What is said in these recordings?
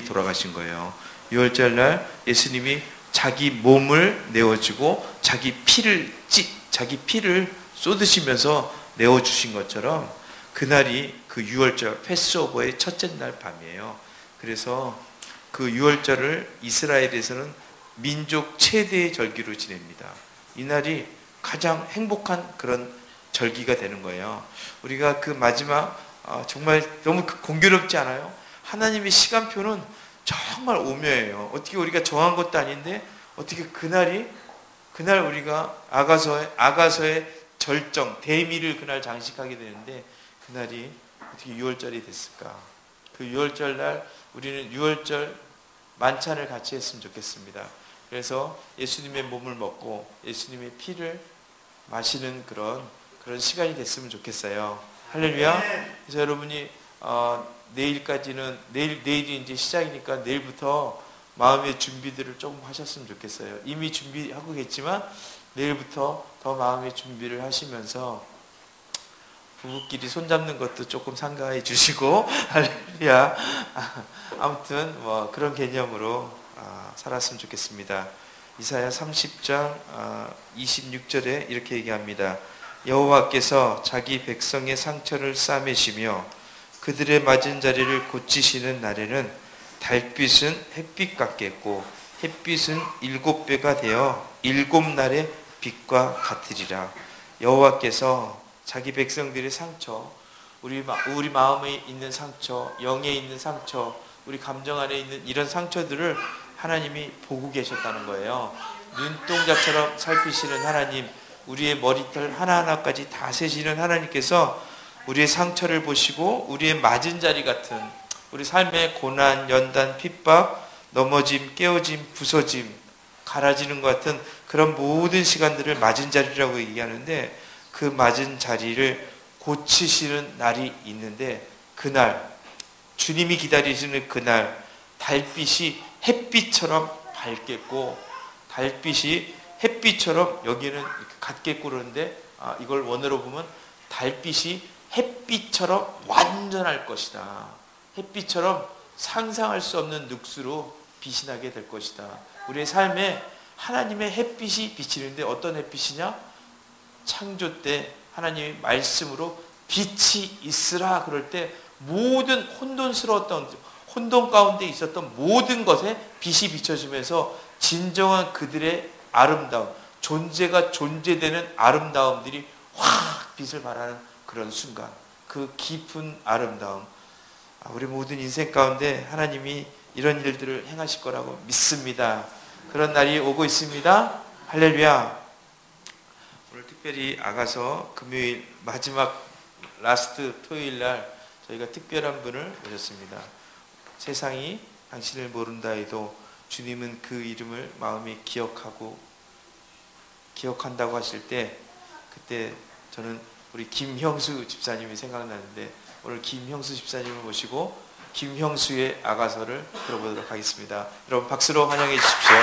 돌아가신 거예요. 6월절 날 예수님이 자기 몸을 내어주고 자기 피를 쏟으시면서 내어주신 것처럼 그날이 그 6월절 패스오버의 첫째 날 밤이에요. 그래서 그 6월절을 이스라엘에서는 민족 최대의 절기로 지냅니다. 이날이 가장 행복한 그런 절기가 되는 거예요. 우리가 그 마지막 정말 너무 공교롭지 않아요? 하나님의 시간표는 정말 오묘해요. 어떻게 우리가 정한 것도 아닌데 어떻게 그날 우리가 아가서의 절정 대미를 그날 장식하게 되는데 그날이 어떻게 6월절이 됐을까? 그 6월절 날 우리는 6월절 만찬을 같이 했으면 좋겠습니다. 그래서 예수님의 몸을 먹고 예수님의 피를 마시는 그런 시간이 됐으면 좋겠어요. 할렐루야. 그래서 여러분이 내일이 이제 시작이니까 내일부터 마음의 준비들을 조금 하셨으면 좋겠어요. 이미 준비하고 계시지만 내일부터 더 마음의 준비를 하시면서 부부끼리 손잡는 것도 조금 삼가해 주시고 할렐루야. 아무튼 그런 개념으로 살았으면 좋겠습니다. 이사야 30장 26절에 이렇게 얘기합니다. 여호와께서 자기 백성의 상처를 싸매시며 그들의 맞은 자리를 고치시는 날에는 달빛은 햇빛 같겠고 햇빛은 7배가 되어 7날의 빛과 같으리라. 여호와께서 자기 백성들의 상처, 우리 마음에 있는 상처, 영에 있는 상처, 우리 감정 안에 있는 이런 상처들을 하나님이 보고 계셨다는 거예요. 눈동자처럼 살피시는 하나님, 우리의 머리털 하나하나까지 다 세시는 하나님께서 우리의 상처를 보시고 우리의 맞은 자리 같은 우리 삶의 고난, 연단, 핍박, 넘어짐, 깨어짐, 부서짐, 갈아지는 것 같은 그런 모든 시간들을 맞은 자리라고 얘기하는데 그 맞은 자리를 고치시는 날이 있는데 그날 주님이 기다리시는 그날 달빛이 햇빛처럼 밝겠고 달빛이 햇빛처럼 여기는 이렇게 같겠고 그러는데 이걸 원어로 보면 달빛이 햇빛처럼 완전할 것이다. 햇빛처럼 상상할 수 없는 늑수로 빛이 나게 될 것이다. 우리의 삶에 하나님의 햇빛이 비치는데 어떤 햇빛이냐? 창조 때 하나님의 말씀으로 빛이 있으라 그럴 때 모든 혼돈 가운데 있었던 모든 것에 빛이 비춰지면서 진정한 그들의 아름다움, 존재가 존재되는 아름다움들이 확 빛을 발하는 그런 순간, 그 깊은 아름다움, 우리 모든 인생 가운데 하나님이 이런 일들을 행하실 거라고 믿습니다. 그런 날이 오고 있습니다. 할렐루야. 오늘 특별히 아가서 금요일 마지막 라스트 토요일 날 저희가 특별한 분을 모셨습니다. 세상이 당신을 모른다 해도 주님은 그 이름을 마음에 기억한다고 하실 때 그때 저는 우리 김형수 집사님이 생각나는데 오늘 김형수 집사님을 모시고 김형수의 아가서를 들어보도록 하겠습니다. 여러분 박수로 환영해 주십시오.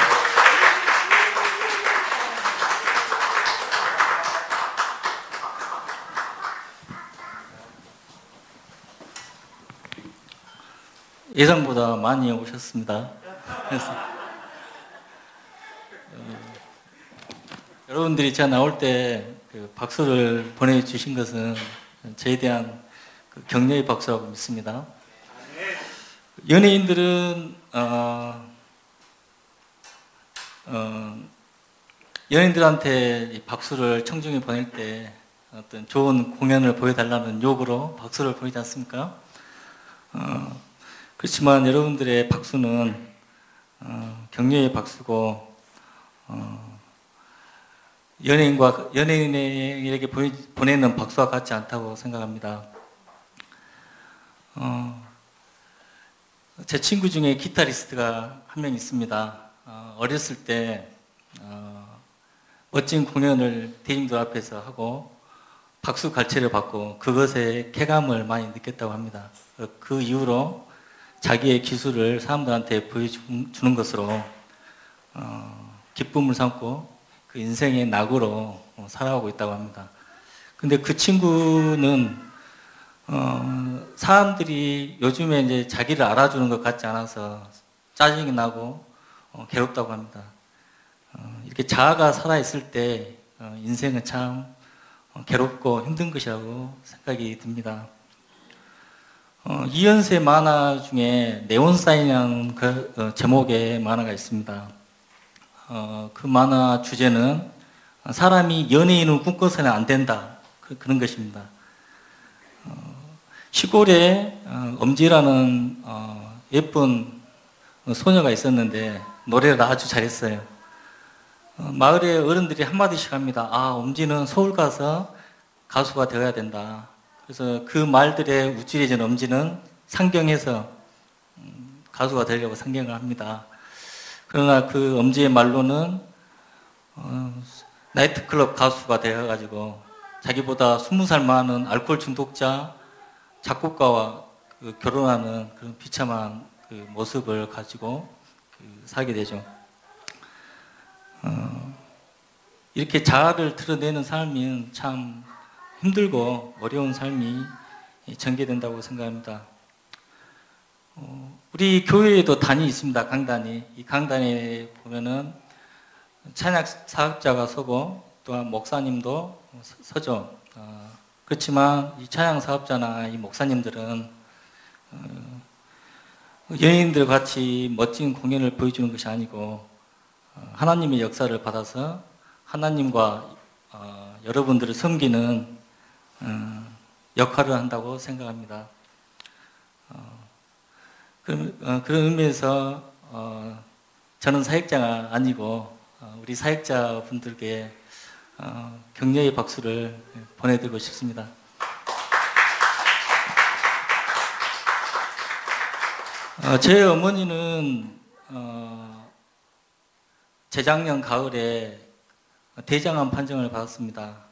예상보다 많이 오셨습니다. 그래서 여러분들이 제가 나올 때 그 박수를 보내주신 것은 저에 대한 그 격려의 박수라고 믿습니다. 연예인들은 연예인들한테 이 박수를 청중에 보낼 때 어떤 좋은 공연을 보여달라는 욕으로 박수를 보이지 않습니까? 그렇지만 여러분들의 박수는 격려의 박수고 연예인에게 보내는 박수와 같지 않다고 생각합니다. 제 친구 중에 기타리스트가 한 명 있습니다. 어렸을 때 멋진 공연을 대중들 앞에서 하고 박수 갈채를 받고 그것에 쾌감을 많이 느꼈다고 합니다. 그 이후로 자기의 기술을 사람들한테 보여주는 것으로 기쁨을 삼고 그 인생의 낙으로 살아가고 있다고 합니다. 근데 그 친구는 사람들이 요즘에 이제 자기를 알아주는 것 같지 않아서 짜증이 나고 괴롭다고 합니다. 이렇게 자아가 살아있을 때 인생은 참 괴롭고 힘든 것이라고 생각이 듭니다. 이연세 만화 중에 네온사인이라는 제목의 만화가 있습니다. 그 만화 주제는 사람이 연예인을 꿈꿔서는 안 된다. 그런 것입니다. 시골에 엄지라는 예쁜 소녀가 있었는데 노래를 아주 잘했어요. 마을의 어른들이 한마디씩 합니다. 아, 엄지는 서울 가서 가수가 되어야 된다. 그래서 그 말들에 우쭐해진 엄지는 상경해서 가수가 되려고 상경을 합니다. 그러나 그 엄지의 말로는 나이트클럽 가수가 되어가지고 자기보다 20살 많은 알코올 중독자 작곡가와 결혼하는 그런 비참한 그 모습을 가지고 살게 되죠. 이렇게 자아를 드러내는 삶은 참 힘들고 어려운 삶이 전개된다고 생각합니다. 우리 교회에도 단이 있습니다. 강단이. 이 강단에 보면은 찬양 사역자가 서고 또한 목사님도 서죠. 그렇지만 이 찬양 사업자나 이 목사님들은 연예인들 같이 멋진 공연을 보여주는 것이 아니고 하나님의 역사를 받아서 하나님과 여러분들을 섬기는 역할을 한다고 생각합니다. 그런 의미에서 저는 사역자가 아니고 우리 사역자분들께 격려의 박수를 보내드리고 싶습니다. 제 어머니는 재작년 가을에 대장암 판정을 받았습니다.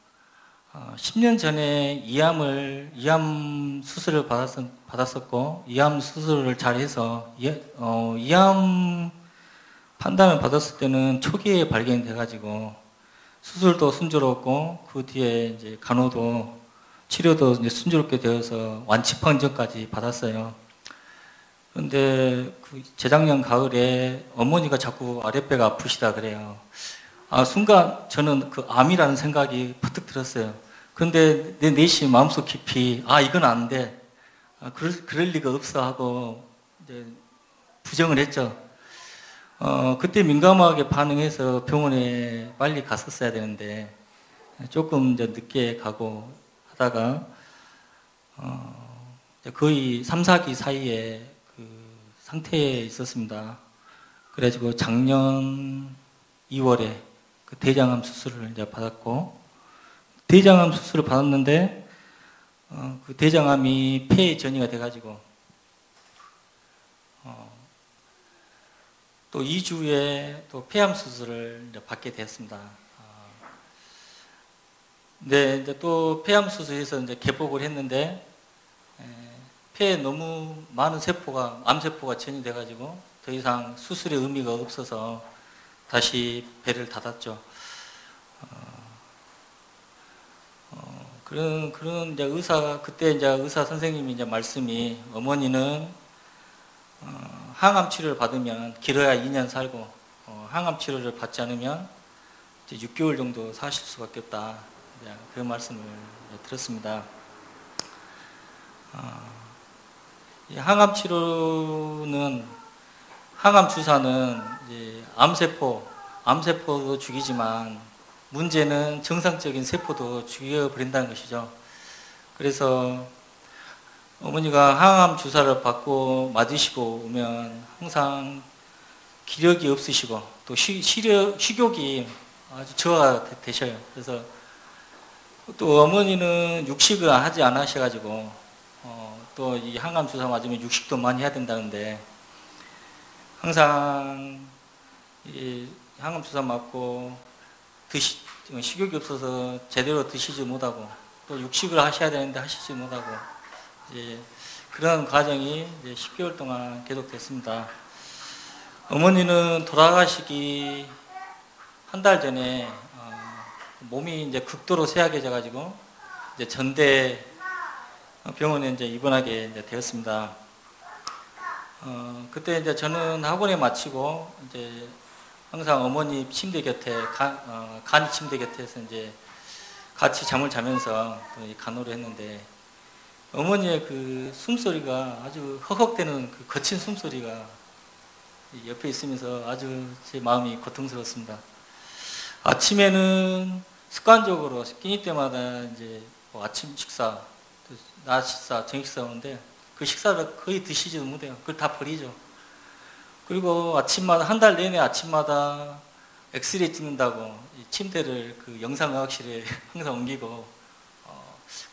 10년 전에 이암 수술을 받았었고, 이암 수술을 잘 해서, 이암 판단을 받았을 때는 초기에 발견돼가지고, 수술도 순조롭고, 그 뒤에 이제 간호도, 치료도 이제 순조롭게 되어서 완치 판정까지 받았어요. 그런데 그 재작년 가을에 어머니가 자꾸 아랫배가 아프시다 그래요. 순간 저는 그 암이라는 생각이 퍼뜩 들었어요. 그런데 내 내심 마음속 깊이 이건 안 돼. 그럴 리가 없어 하고 이제 부정을 했죠. 그때 민감하게 반응해서 병원에 빨리 갔었어야 되는데 조금 이제 늦게 가고 하다가 거의 3, 4기 사이에 그 상태에 있었습니다. 그래가지고 작년 2월에 그 대장암 수술을 이제 받았고, 대장암 수술을 받았는데, 그 대장암이 폐에 전이가 돼가지고, 또 2주 후에 또 폐암 수술을 이제 받게 되었습니다. 네, 이제 또 폐암 수술에서 이제 개복을 했는데, 폐에 너무 많은 암세포가 전이돼가지고, 더 이상 수술의 의미가 없어서 다시 배를 닫았죠. 그런 이제 그때 이제 의사 선생님이 이제 말씀이 어머니는 항암 치료를 받으면 길어야 2년 살고 항암 치료를 받지 않으면 이제 6개월 정도 사실 수밖에 없다. 그 말씀을 들었습니다. 이 항암 주사는 이제 암세포도 죽이지만 문제는 정상적인 세포도 죽여버린다는 것이죠. 그래서 어머니가 항암 주사를 받고 맞으시고 오면 항상 기력이 없으시고 또 식욕이 아주 저하가 되셔요. 그래서 또 어머니는 육식을 하지 않으셔가지고 또 이 항암 주사 맞으면 육식도 많이 해야 된다는데 항상 이 항암 주사 맞고 식욕이 없어서 제대로 드시지 못하고 또 육식을 하셔야 되는데 하시지 못하고 이제 그런 과정이 이제 10개월 동안 계속됐습니다. 어머니는 돌아가시기 한 달 전에 몸이 이제 극도로 쇠약해져 가지고 이제 전대 병원에 이제 입원하게 이제 되었습니다. 그때 이제 저는 학원에 마치고 이제 항상 어머니 침대 곁에 간 침대 곁에서 이제 같이 잠을 자면서 이 간호를 했는데 어머니의 그 숨소리가 아주 헉헉대는 그 거친 숨소리가 옆에 있으면서 아주 제 마음이 고통스럽습니다. 아침에는 습관적으로 끼니 때마다 이제 뭐 아침 식사, 낮 식사, 저녁 식사 오는데 그 식사를 거의 드시지도 못해요. 그걸 다 버리죠. 그리고 아침마다 한 달 내내 아침마다 엑스레이 찍는다고 이 침대를 그 영상의학실에 항상 옮기고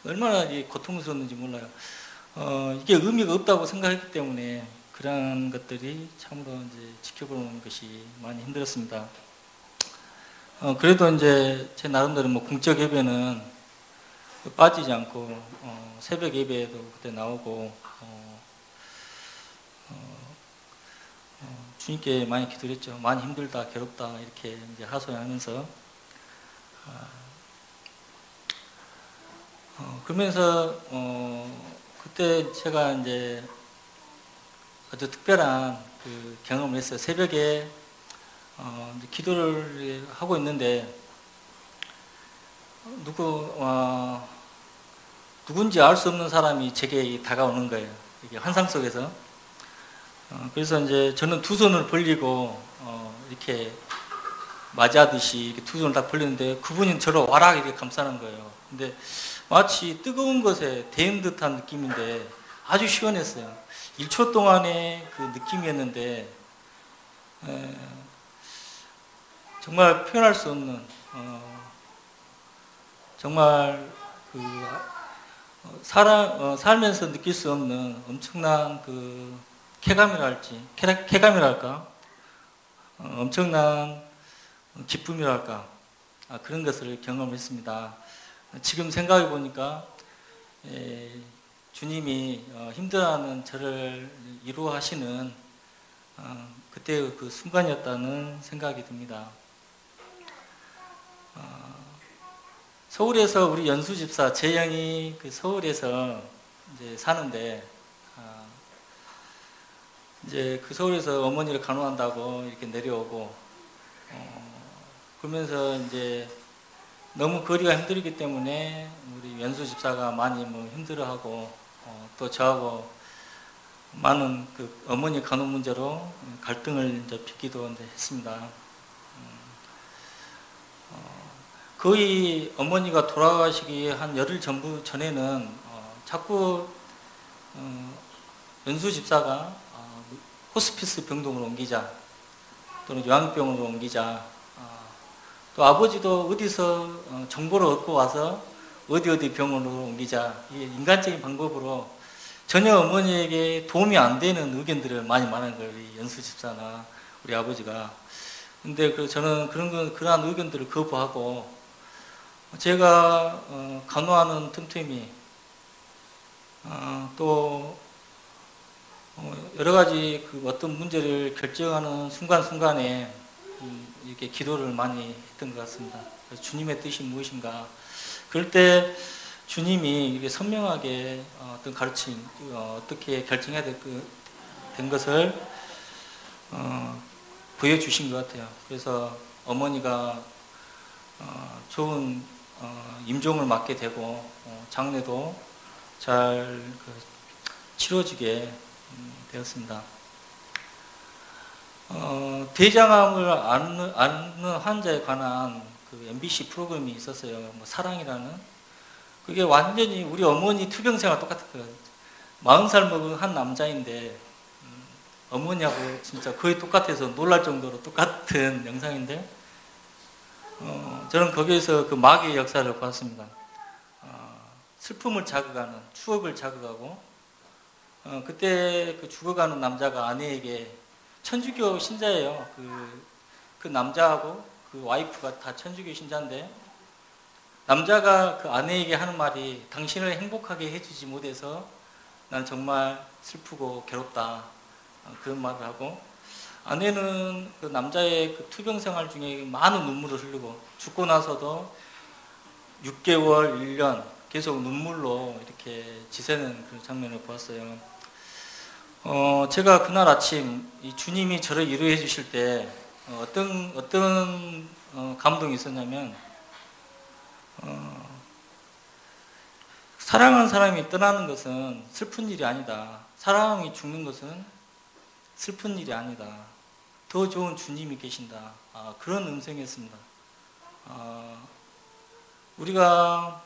얼마나 이 고통스러웠는지 몰라요. 이게 의미가 없다고 생각했기 때문에 그런 것들이 참으로 이제 지켜보는 것이 많이 힘들었습니다. 그래도 이제 제 나름대로 뭐 공적 예배는 빠지지 않고 새벽 예배에도 그때 나오고 주님께 많이 기도했죠. 많이 힘들다, 괴롭다 이렇게 이제 하소연하면서 그러면서 그때 제가 이제 아주 특별한 그 경험을 했어요. 새벽에 이제 기도를 하고 있는데 누군지 알 수 없는 사람이 제게 다가오는 거예요. 이게 환상 속에서. 그래서 이제 저는 두 손을 벌리고 이렇게 맞이하듯이 이렇게 두 손을 딱 벌리는데 그분이 저를 와락 이렇게 감싸는 거예요. 근데 마치 뜨거운 것에 데인 듯한 느낌인데 아주 시원했어요. 1초 동안의 그 느낌이었는데 정말 표현할 수 없는 정말 그 살면서 느낄 수 없는 엄청난 그 쾌감이랄까 엄청난 기쁨이랄까 그런 것을 경험했습니다. 지금 생각해 보니까 주님이 힘들어하는 저를 위로하시는 그때의 그 순간이었다는 생각이 듭니다. 서울에서 우리 연수 집사 제 형이 그 서울에서 이제 사는데 이제 그 서울에서 어머니를 간호한다고 이렇게 내려오고 그러면서 이제 너무 거리가 힘들기 때문에 우리 연수 집사가 많이 뭐 힘들어하고 또 저하고 많은 그 어머니 간호 문제로 갈등을 이제 빚기도 이제 했습니다. 거의 어머니가 돌아가시기 한 열흘 전에는 자꾸 연수 집사가 호스피스 병동으로 옮기자 또는 요양병원으로 옮기자 또 아버지도 어디서 정보를 얻고 와서 어디 병원으로 옮기자 이게 인간적인 방법으로 전혀 어머니에게 도움이 안 되는 의견들을 많이 말하는 거예요. 우리 연수 집사나 우리 아버지가. 근데 저는 그러한 의견들을 거부하고 제가 간호하는 틈틈이 또 여러 가지 그 어떤 문제를 결정하는 순간순간에 이렇게 기도를 많이 했던 것 같습니다. 그래서 주님의 뜻이 무엇인가. 그럴 때 주님이 이게 선명하게 어떤 가르침, 어떻게 결정해야 된 것을 보여주신 것 같아요. 그래서 어머니가 좋은 임종을 맡게 되고 장례도 잘 치러지게 되었습니다. 대장암을 앓는 환자에 관한 그 MBC 프로그램이 있었어요. 뭐 사랑이라는. 그게 완전히 우리 어머니 투병생활 똑같았어요. 40살 먹은 한 남자인데 어머니하고 진짜 거의 똑같아서 놀랄 정도로 똑같은 영상인데 저는 거기에서 그 마귀의 역사를 봤습니다. 슬픔을 자극하는, 추억을 자극하고 그때 그 죽어가는 남자가 아내에게 천주교 신자예요. 그 남자하고 그 와이프가 다 천주교 신자인데 남자가 그 아내에게 하는 말이 당신을 행복하게 해주지 못해서 난 정말 슬프고 괴롭다 그런 말을 하고 아내는 그 남자의 그 투병 생활 중에 많은 눈물을 흘리고 죽고 나서도 6개월, 1년 계속 눈물로 이렇게 지새는 그런 장면을 보았어요. 제가 그날 아침 이 주님이 저를 위로해 주실 때 어떤 감동이 있었냐면, 사랑하는 사람이 떠나는 것은 슬픈 일이 아니다. 사랑이 죽는 것은 슬픈 일이 아니다. 더 좋은 주님이 계신다. 그런 음성이었습니다. 우리가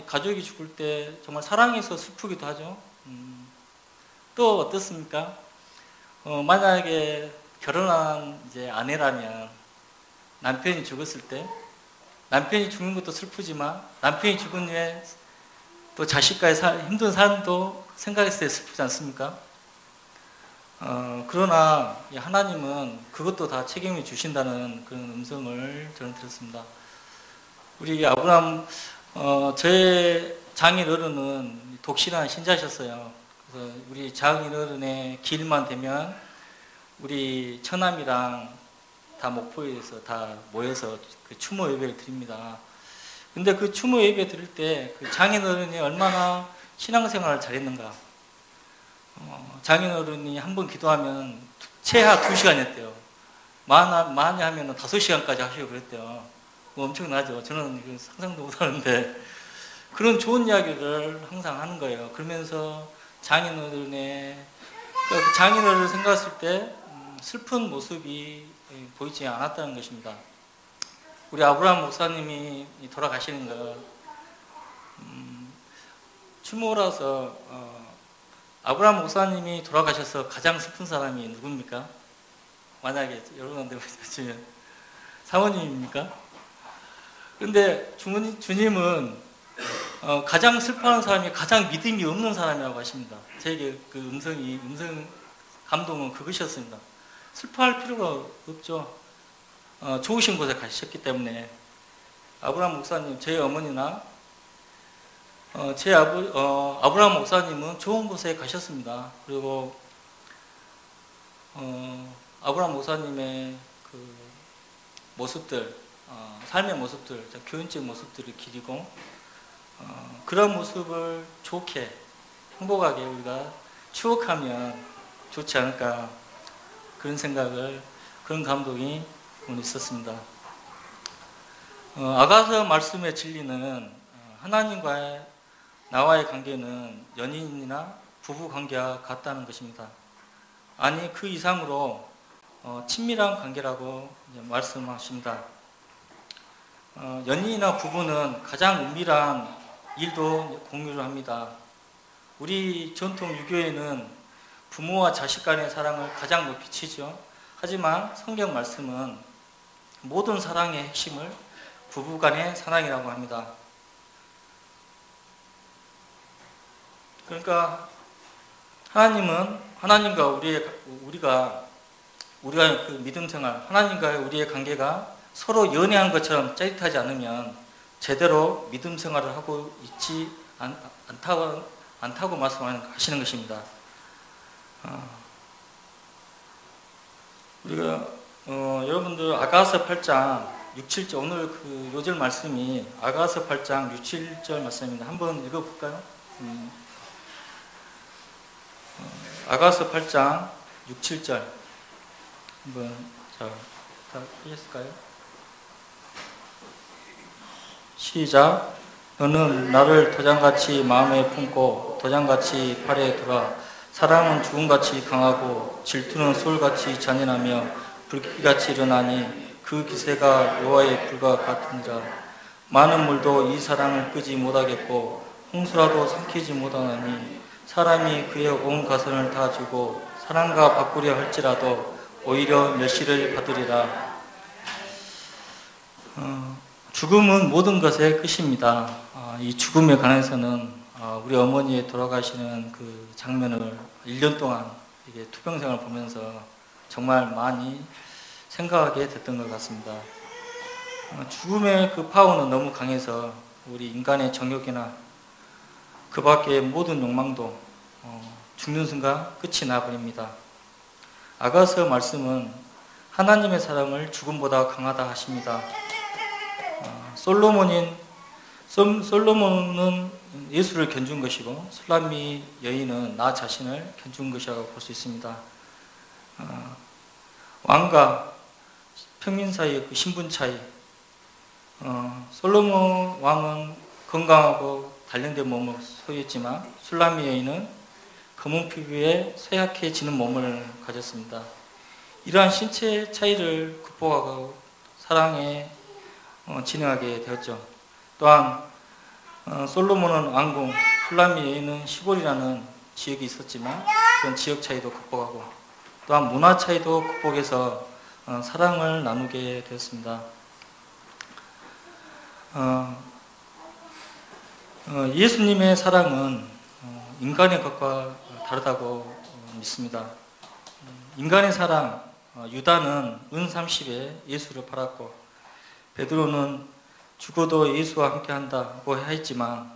가족이 죽을 때 정말 사랑해서 슬프기도 하죠. 또 어떻습니까? 만약에 결혼한 이제 아내라면 남편이 죽었을 때, 남편이 죽는 것도 슬프지만 남편이 죽은 후에 또 자식과의 힘든 삶도 생각했을 때 슬프지 않습니까? 그러나 하나님은 그것도 다 책임을 주신다는 그런 음성을 저는 들었습니다. 우리 아브라함, 저의 장인 어른은 독실한 신자셨어요. 그래서 우리 장인 어른의 길만 되면 우리 처남이랑 다 목포에서 다 모여서 그 추모 예배를 드립니다. 근데 그 추모 예배 드릴 때 그 장인 어른이 얼마나 신앙생활을 잘했는가. 장인 어른이 한 번 기도하면 최하 2시간이었대요. 많이 하면 5시간까지 하시고 그랬대요. 엄청나죠. 저는 이거 상상도 못하는데 그런 좋은 이야기를 항상 하는 거예요. 그러면서 장인어른을 생각했을 때 슬픈 모습이 보이지 않았다는 것입니다. 우리 아브라함 목사님이 돌아가시는 거 추모라서 아브라함 목사님이 돌아가셔서 가장 슬픈 사람이 누굽니까? 만약에 여러분들 보시면 사모님입니까? 그런데 주님은 가장 슬퍼하는 사람이 가장 믿음이 없는 사람이라고 하십니다. 저에게 그 음성 감동은 그것이었습니다. 슬퍼할 필요가 없죠. 좋으신 곳에 가셨기 때문에. 아브라함 목사님, 저희 어머니나 아브라함 목사님은 좋은 곳에 가셨습니다. 그리고 아브라함 목사님의 그 모습들, 삶의 모습들, 교인적 모습들을 기리고 그런 모습을 좋게, 행복하게 우리가 추억하면 좋지 않을까, 그런 생각을, 그런 감동이 오늘 있었습니다. 아가서 말씀의 진리는 하나님과의 나와의 관계는 연인이나 부부 관계와 같다는 것입니다. 아니 그 이상으로 친밀한 관계라고 말씀하십니다. 연인이나 부부는 가장 은밀한 일도 공유를 합니다. 우리 전통 유교에는 부모와 자식 간의 사랑을 가장 높이 치죠. 하지만 성경 말씀은 모든 사랑의 핵심을 부부 간의 사랑이라고 합니다. 그러니까 하나님과 우리가 그 믿음 생활, 하나님과의 우리의 관계가 서로 연애한 것처럼 짜릿하지 않으면 제대로 믿음 생활을 하고 있지 않다고 말씀하시는 것입니다. 우리가 여러분들 아가서 8장 6, 7절, 오늘 그 요절 말씀이 아가서 8장 6, 7절 말씀입니다. 한번 읽어볼까요? 아가서 8장 6, 7절 한번 다 하셨을까요? 시작. 너는 나를 도장같이 마음에 품고 도장같이 팔에 두라. 사랑은 죽음같이 강하고 질투는 솔같이 잔인하며 불길같이 일어나니 그 기세가 여호와의 불과 같으니라. 많은 물도 이 사랑을 끄지 못하겠고 홍수라도 삼키지 못하나니 사람이 그의 온 가선을 다 주고 사랑과 바꾸려 할지라도 오히려 멸시를 받으리라. 죽음은 모든 것의 끝입니다. 이 죽음에 관해서는 우리 어머니의 돌아가시는 그 장면을 1년 동안 이게 투병생활을 보면서 정말 많이 생각하게 됐던 것 같습니다. 죽음의 그 파워는 너무 강해서 우리 인간의 정욕이나 그 밖의 모든 욕망도 죽는 순간 끝이 나버립니다. 아가서 말씀은 하나님의 사랑을 죽음보다 강하다 하십니다. 솔로몬인 솔로몬은 예수를 견준 것이고 술람미 여인은 나 자신을 견준 것이라고 볼 수 있습니다. 왕과 평민 사이의 그 신분 차이. 솔로몬 왕은 건강하고 단련된 몸을 소유했지만 술람미 여인은 검은 피부에 쇠약해지는 몸을 가졌습니다. 이러한 신체 차이를 극복하고 사랑에 진행하게 되었죠. 또한 솔로몬은 왕궁, 술람미 여인은 시골이라는 지역이 있었지만 그런 지역 차이도 극복하고 또한 문화 차이도 극복해서 사랑을 나누게 되었습니다. 예수님의 사랑은 인간의 것과 다르다고 믿습니다. 인간의 사랑, 유다는 은 30에 예수를 팔았고 베드로는 죽어도 예수와 함께 한다고 했지만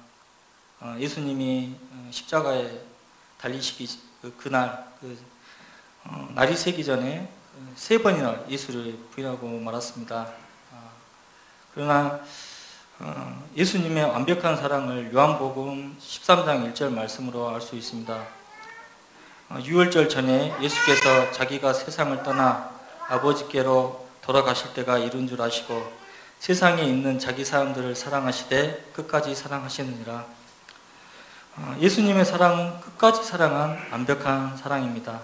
예수님이 십자가에 달리시기 그날 날이 새기 전에 3번이나 예수를 부인하고 말았습니다. 그러나 예수님의 완벽한 사랑을 요한복음 13장 1절 말씀으로 알 수 있습니다. 유월절 전에 예수께서 자기가 세상을 떠나 아버지께로 돌아가실 때가 이른 줄 아시고 세상에 있는 자기 사람들을 사랑하시되 끝까지 사랑하시느니라. 예수님의 사랑은 끝까지 사랑한 완벽한 사랑입니다.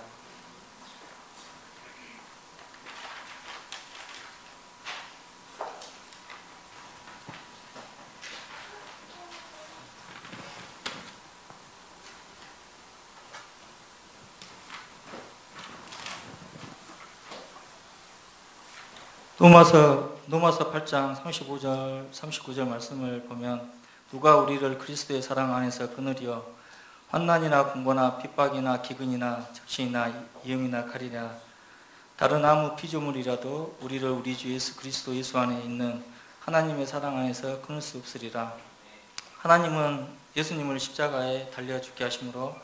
노마서 8장 35절 39절 말씀을 보면 누가 우리를 그리스도의 사랑 안에서 거느리어 환난이나 공고나 핍박이나 기근이나 적신이나 이음이나 칼이나 다른 아무 피조물이라도 우리를 우리 주 예수 그리스도 예수 안에 있는 하나님의 사랑 안에서 끊을 수 없으리라. 하나님은 예수님을 십자가에 달려 죽게 하심으로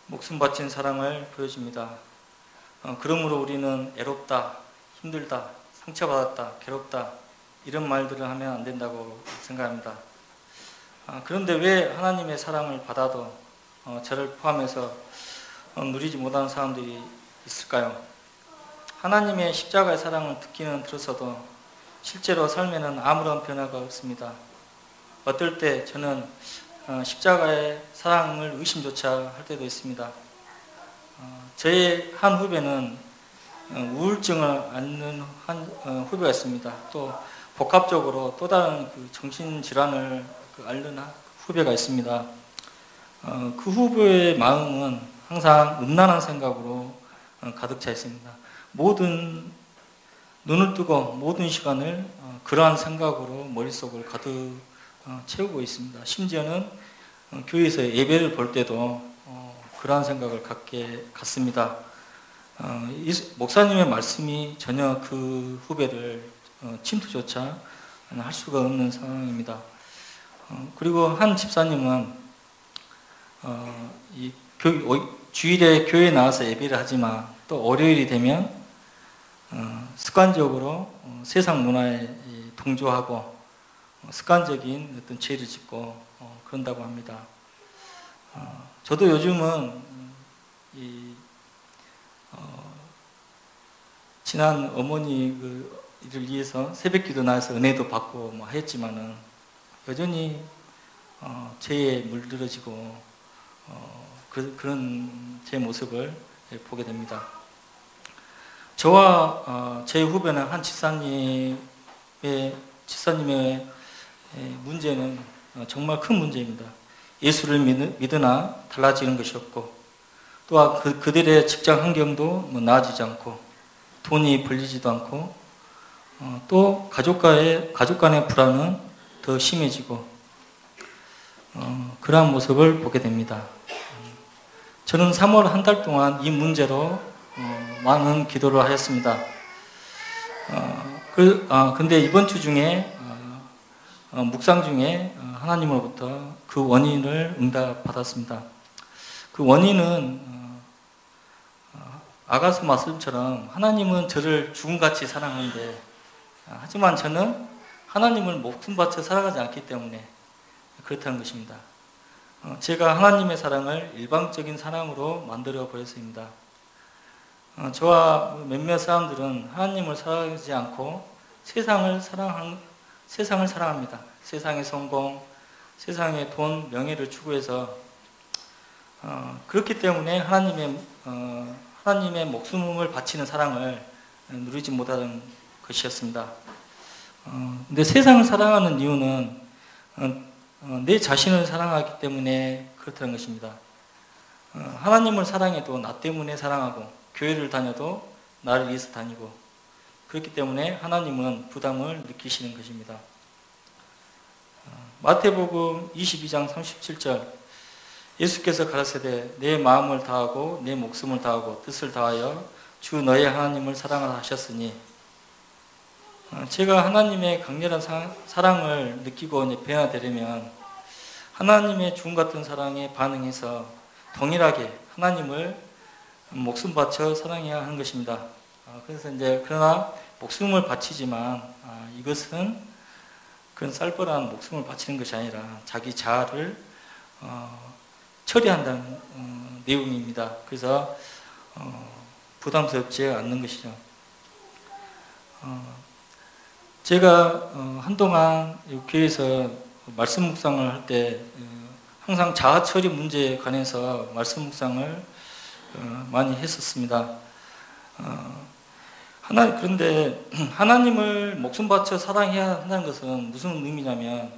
목숨 바친 사랑을 보여줍니다. 그러므로 우리는 애롭다, 힘들다, 상처받았다, 괴롭다 이런 말들을 하면 안 된다고 생각합니다. 그런데 왜 하나님의 사랑을 받아도 저를 포함해서 누리지 못하는 사람들이 있을까요? 하나님의 십자가의 사랑을 듣기는 들었어도 실제로 삶에는 아무런 변화가 없습니다. 어떨 때 저는 십자가의 사랑을 의심조차 할 때도 있습니다. 저의 한 후배는 우울증을 앓는 한 후배가 있습니다. 또 복합적으로 또 다른 그 정신질환을 앓는 후배가 있습니다. 그 후배의 마음은 항상 음란한 생각으로 가득 차 있습니다. 눈을 뜨고 모든 시간을 그러한 생각으로 머릿속을 가득 채우고 있습니다. 심지어는 교회에서 예배를 볼 때도 그러한 생각을 갖습니다. 목사님의 말씀이 전혀 그 후배를 침투조차 할 수가 없는 상황입니다. 그리고 한 집사님은 주일에 교회에 나와서 예배를 하지만 또 월요일이 되면 습관적으로 세상 문화에 동조하고 습관적인 어떤 죄를 짓고 그런다고 합니다. 저도 요즘은 지난 어머니 일을 위해서 새벽기도 나와서 은혜도 받고 했지만은 여전히 죄에 물들어지고 그런 제 모습을 보게 됩니다. 저와 제 후배는 한 집사님의 문제는 정말 큰 문제입니다. 예수를 믿으나 달라지는 것이 없고 또한 그들의 직장 환경도 나아지지 않고 돈이 벌리지도 않고 또 가족 간의 불안은 더 심해지고 그러한 모습을 보게 됩니다. 저는 3월 한 달 동안 이 문제로 많은 기도를 하였습니다. 근데 이번 주 중에 묵상 중에 하나님으로부터 그 원인을 응답받았습니다. 그 원인은 아가서 말씀처럼 하나님은 저를 죽음같이 사랑하는데 하지만 저는 하나님을 목숨 바쳐 살아가지 않기 때문에 그렇다는 것입니다. 제가 하나님의 사랑을 일방적인 사랑으로 만들어 버렸습니다. 저와 몇몇 사람들은 하나님을 사랑하지 않고 세상을 사랑합니다. 세상의 성공, 세상의 돈, 명예를 추구해서 그렇기 때문에 하나님의 목숨을 바치는 사랑을 누리지 못하는 것이었습니다. 근데 세상을 사랑하는 이유는 내 자신을 사랑하기 때문에 그렇다는 것입니다. 하나님을 사랑해도 나 때문에 사랑하고 교회를 다녀도 나를 위해서 다니고 그렇기 때문에 하나님은 부담을 느끼시는 것입니다. 마태복음 22장 37절 예수께서 가라사대 내 마음을 다하고 내 목숨을 다하고 뜻을 다하여 주 너의 하나님을 사랑하라 하셨으니 제가 하나님의 강렬한 사랑을 느끼고 변화되려면 하나님의 주님 같은 사랑에 반응해서 동일하게 하나님을 목숨 바쳐 사랑해야 하는 것입니다. 그래서 그러나 목숨을 바치지만 이것은 그런 쌀벌한 목숨을 바치는 것이 아니라 자기 자아를 처리한다는 내용입니다. 그래서 부담스럽지 않는 것이죠. 제가 한동안 교회에서 말씀 묵상을 할 때 항상 자아 처리 문제에 관해서 말씀 묵상을 많이 했었습니다. 그런데 하나님을 목숨 바쳐 사랑해야 한다는 것은 무슨 의미냐면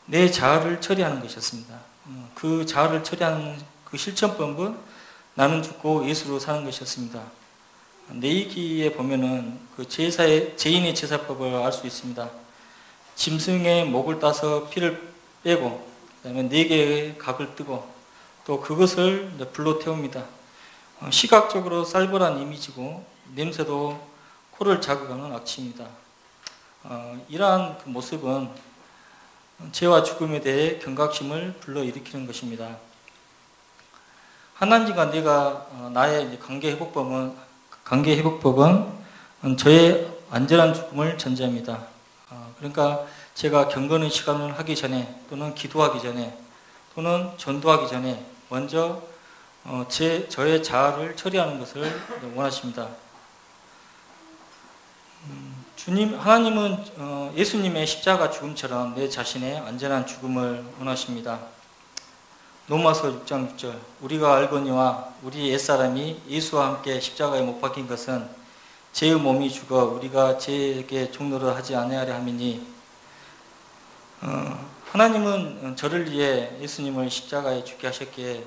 내 자아를 처리하는 것이었습니다. 그 자아를 처리하는 그 실천법은 나는 죽고 예수로 사는 것이었습니다. 레위기에 보면은 그 제인의 제사법을 알 수 있습니다. 짐승의 목을 따서 피를 빼고 그다음에 4개의 각을 뜨고 또 그것을 불로 태웁니다. 시각적으로 쌀벌한 이미지고 냄새도 코를 자극하는 악취입니다. 이러한 그 모습은 죄와 죽음에 대해 경각심을 불러일으키는 것입니다. 하나님과 내가 나의 관계 회복법은 저의 안전한 죽음을 전제합니다. 그러니까 제가 경건의 시간을 하기 전에 또는 기도하기 전에 또는 전도하기 전에 먼저 저의 자아를 처리하는 것을 원하십니다. 하나님은 예수님의 십자가 죽음처럼 내 자신의 안전한 죽음을 원하십니다. 로마서 6장 6절 우리가 알거니와 우리 옛사람이 예수와 함께 십자가에 못 박힌 것은 죄의 몸이 죽어 우리가 죄에게 종노릇 하지 아니하려 함이니 하나님은 저를 위해 예수님을 십자가에 죽게 하셨기에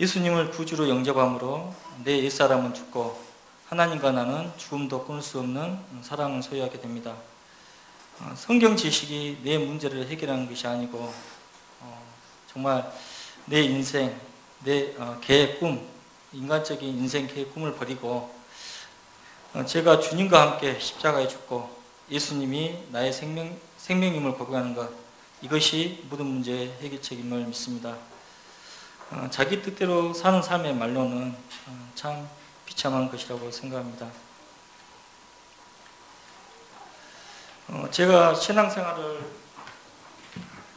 예수님을 구주로 영접함으로 내 옛사람은 죽고 하나님과 나는 죽음도 끊을 수 없는 사랑을 소유하게 됩니다. 성경 지식이 내 문제를 해결하는 것이 아니고 정말 내 인생, 내 계획 꿈, 인간적인 인생 계획 꿈을 버리고 제가 주님과 함께 십자가에 죽고 예수님이 나의 생명임을 고백하는 것 이것이 모든 문제의 해결책임을 믿습니다. 자기 뜻대로 사는 삶의 말로는 참 비참한 것이라고 생각합니다. 제가 신앙생활을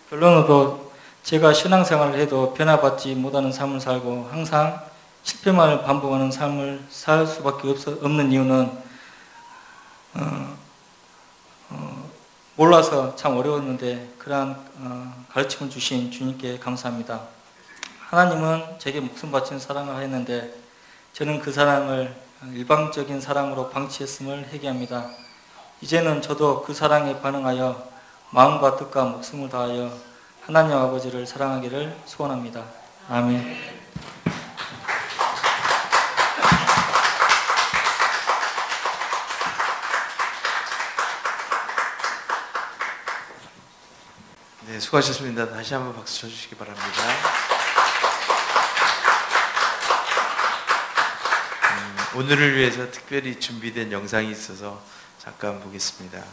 결론으로 제가 신앙생활을 해도 변화받지 못하는 삶을 살고 항상 실패만을 반복하는 삶을 살 수밖에 없는 이유는 몰라서 참 어려웠는데 그러한 가르침을 주신 주님께 감사합니다. 하나님은 제게 목숨 바친 사랑을 하였는데 저는 그 사랑을 일방적인 사랑으로 방치했음을 회개합니다. 이제는 저도 그 사랑에 반응하여 마음과 뜻과 목숨을 다하여 하나님 아버지를 사랑하기를 소원합니다. 아멘. 네, 수고하셨습니다. 다시 한번 박수 쳐주시기 바랍니다. 오늘을 위해서 특별히 준비된 영상이 있어서 잠깐 보겠습니다.